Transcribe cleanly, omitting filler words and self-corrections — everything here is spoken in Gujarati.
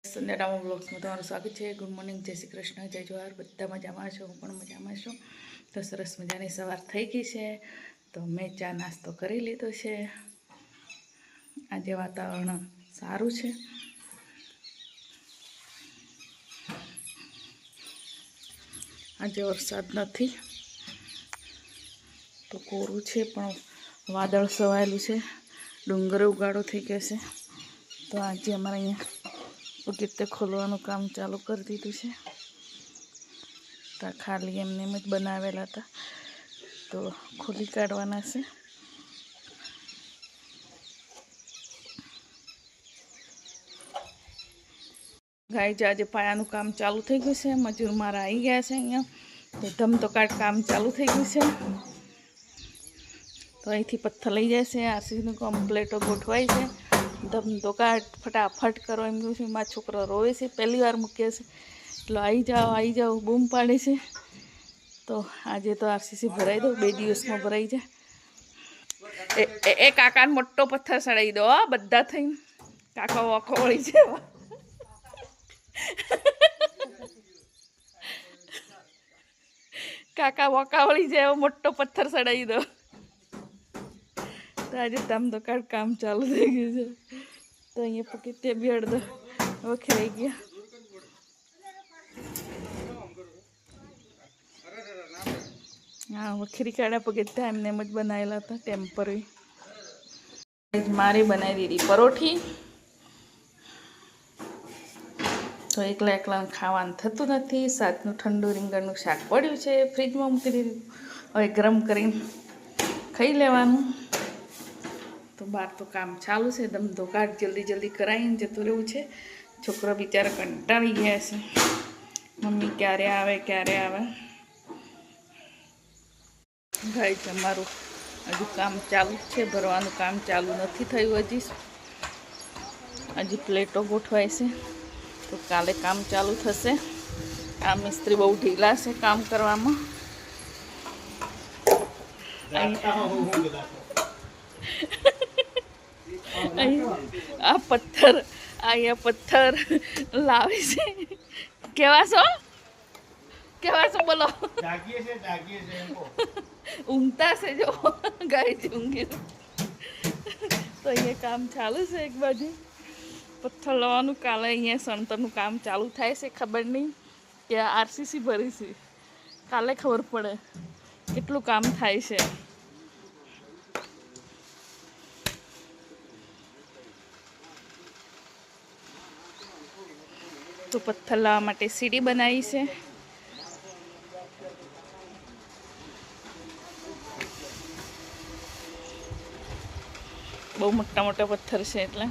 સંધ્યારામ બ્લોગ્સમાં તમારું સ્વાગત છે। ગુડ મોર્નિંગ, જય શ્રી કૃષ્ણ, જય જોહાર। બધા મજામાં છો, હું પણ મજામાં છું। તો સરસ મજાની સવાર થઈ ગઈ છે, તો મેં ચા નાસ્તો કરી લીધો છે। આજે વાતાવરણ સારું છે, આજે વરસાદ નથી, તો કોરું છે પણ વાદળ છવાયેલું છે, ડુંગર ઉગાડો થઈ ગયો છે। તો આજે અમારે અહીંયા બગીચે ખોલવાનું કામ ચાલુ કરી દીધું છે। તો ખાલી એમને એમ જ બનાવેલા હતા, તો ખોલી કાઢવાના છે। ગાય જે આજે પાયાનું કામ ચાલુ થઈ ગયું છે, મજૂર મારા આવી ગયા છે અહીંયા, તો ધમધોકાટ કામ ચાલુ થઈ ગયું છે। તો અહીંથી પથ્થર લઈ જાય છે, આરસીસીનું કમ્પ્લેટો ગોઠવાય છે, ધમધોકાટ ફટાફટ કરો એમ કહ્યું છે। મારા છોકરા રોવે છે, પહેલી વાર મૂકે છે, એટલે આવી જાઓ બૂમ પાડે છે। તો આજે તો આરસીસી ભરાઈ દો, 2 દિવસમાં ભરાઈ જાય। એ કાકાને મોટો પથ્થર સડાવી દો, બધા થઈને કાકા વોખો વળી છે। કાકા વોકા વળી જાય, એવો મોટો પથ્થર સડાવી દો। તો આજે ધમધોકાટ કામ ચાલુ થઈ ગયું છે। તો અહીંયા પકી તે બી અડધો વખેરાઈ ગયા। હા, વખેરી કાઢ્યા પગથિયા એમને એમ જ બનાવેલા હતા ટેમ્પરરી। મારી બનાવી દીધી પરોઠી, તો એકલા ખાવાનું થતું નથી। સાથનું ઠંડુ રીંગણનું શાક પડ્યું છે, ફ્રીજમાં મૂકી દીધું, હવે ગરમ કરીને ખાઈ લેવાનું। તો બહાર તો કામ ચાલુ છે, ધમધોકાટ જલ્દી કરાવીને જતું રહેવું છે। છોકરા બિચારા કંટાળી ગયા છે, મમ્મી ક્યારે આવે। ભાઈ તમારું હજુ કામ ચાલુ છે, ભરવાનું કામ ચાલુ નથી થયું હજી પ્લેટો ગોઠવાય છે, તો કાલે કામ ચાલુ થશે। આ મિસ્ત્રી બહુ ઢીલા છે કામ કરવામાં। આ પથ્થર લાવે છે। કેવા છો બોલો? ઊંઘતા છે જો ગાય છે, ઊંઘી। તો અહીંયા કામ ચાલુ છે, એક બાજુ પથ્થર લાવવાનું, કાલે અહીંયા સણતરનું કામ ચાલુ થાય છે। ખબર નહીં કે આરસીસી ભરી છે, કાલે ખબર પડે કેટલું કામ થાય છે। તો પથ્થર લાવવા માટે સીડી બનાવી છે। બહુ મોટા પથ્થર છે એટલે